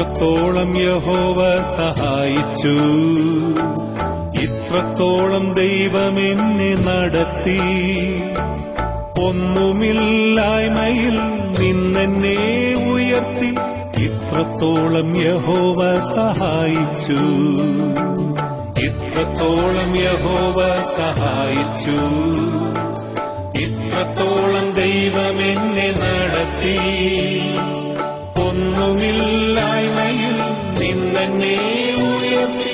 ഇത്രത്തോളം യഹോവ സഹായിച്ചു, ഇത്രത്തോളം ദൈവം എന്നെ നടത്തി. ഒന്നുമില്ലായ്മയിൽ നിന്നെന്നെ ഉയർത്തി, ഇത്രത്തോളം യഹോവ സഹായിച്ചു, ഇത്രത്തോളം യഹോവ സഹായിച്ചു. ഇത്രത്തോളം ദൈവം എന്നെ നടത്തി. ഒന്നുമില്ലായ്മയിൽ നിന്നെന്നെ ഉയർത്തി,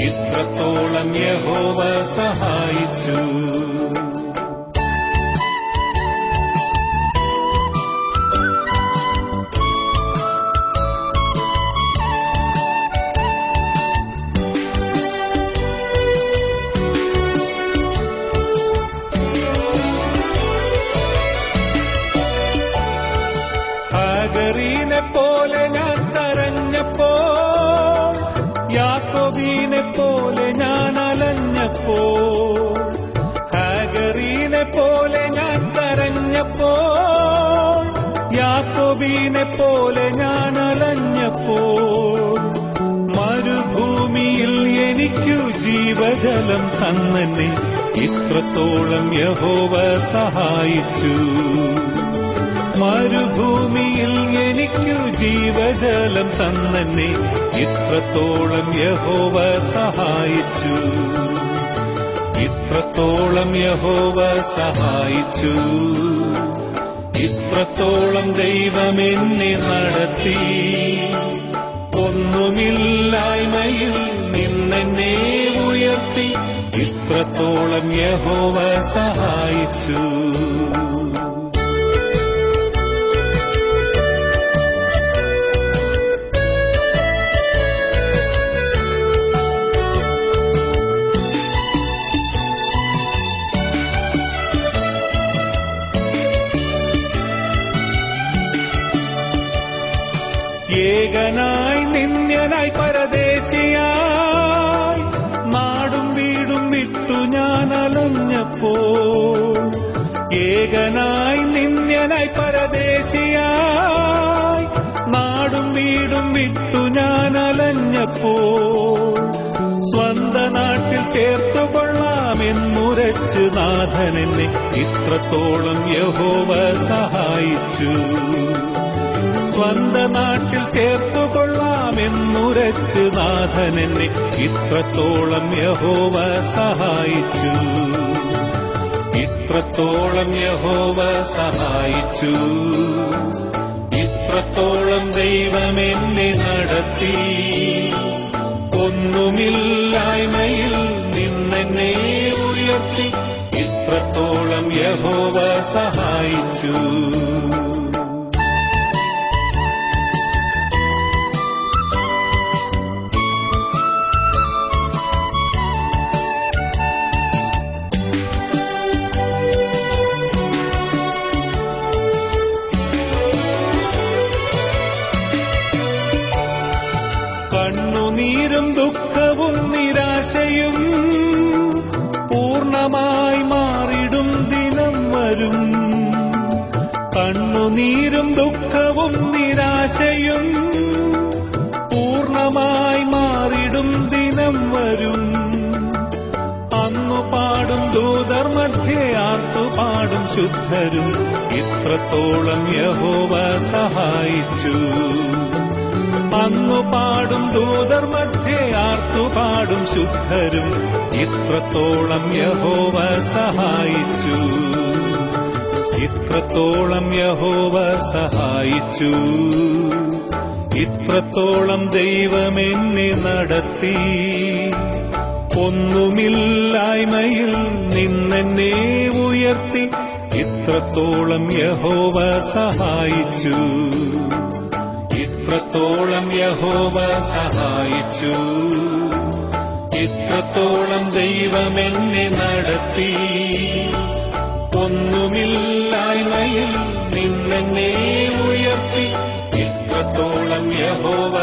ഇത്രത്തോളം യഹോവ സഹായിച്ചു. ഹാഗറിനെ പോലെ ഞാൻ കരഞ്ഞപ്പോൾ, യാക്കോബിനെ പോലെ ഞാൻ അലഞ്ഞപ്പോൾ. ഹാഗറിനെ പോലെ ഞാൻ കരഞ്ഞപ്പോൾ, യാക്കോബിനെ പോലെ ഞാൻ അലഞ്ഞപ്പോൾ. മരുഭൂമിയിൽ എനിക്കു ജീവജലം തന്നെന്നെ, ഇത്രത്തോളം യഹോവ സഹായിച്ചു. മരുഭൂമിയിൽ എനിക്കു ജീവജലം തന്നെന്നെ, ഇത്രത്തോളം യഹോവ സഹായിച്ചു, ഇത്രത്തോളം യഹോവ സഹായിച്ചു. ഇത്രത്തോളം ദൈവം എന്നെ നടത്തി. ഒന്നുമില്ലായ്മയിൽ നിന്നെന്നെ ഉയർത്തി, ഇത്രത്തോളം യഹോവ സഹായിച്ചു. ഏകനായി നിന്ദ്യനായി പരദേശിയായി, നാടും വീടും വിട്ടു ഞാൻ അലഞ്ഞപ്പോൾ. ഏകനായി നിന്ദ്യനായി പരദേശിയായി, നാടും വീടും വിട്ടു ഞാൻ അലഞ്ഞപ്പോൾ. സ്വന്ത നാട്ടിൽ ചേർത്തുകൊള്ളാമെന്നുരച്ച് നാഥനെന്നെ, ഇത്രത്തോളം യഹോവ സഹായിച്ചു. സ്വന്ത നാട്ടിൽ ചേർത്തുകൊള്ളാമെന്നുരച്ച് നാഥനെന്നെ, ഇത്രത്തോളം യഹോവ സഹായിച്ചു, ഇത്രത്തോളം യഹോവ സഹായിച്ചു. ഇത്രത്തോളം ദൈവം എന്നെ നടത്തി. ഒന്നുമില്ലായ്മയിൽ നിന്നെന്നെ ഉയർത്തി, ഇത്രത്തോളം യഹോവ സഹായിച്ചു. കണ്ണുനീരും ദുഃഖവും നിരാശയും പൂർണ്ണമായി മാറിടും ദിനം വരും. കണ്ണുനീരും ദുഃഖവും നിരാശയും പൂർണ്ണമായി മാറിടും ദിനം വരും. അന്നു പാടും ദൂതർ മധ്യേ ആർത്തുപാടും ശുദ്ധരും, ഇത്രത്തോളം യഹോവ സഹായിച്ചു. അന്നു പാടും ദൂതർ മധ്യേ ആർത്തുപാടും ശുദ്ധരും, ഇത്രത്തോളം യഹോവ സഹായിച്ചു, ഇത്രത്തോളം യഹോവ സഹായിച്ചു. ഇത്രത്തോളം ദൈവം എന്നെ നടത്തി. ഒന്നുമില്ലായ്മയിൽ നിന്നെന്നെ ഉയർത്തി, ഇത്രത്തോളം യഹോവ സഹായിച്ചു, ഇത്രത്തോളം യഹോവ സഹായിച്ചു. ഇത്രത്തോളം ദൈവം എന്നെ നടത്തി. ഒന്നുമില്ലായ്മയിൽ നിന്നെന്നെ ഉയർത്തി, ഇത്രത്തോളം യഹോവ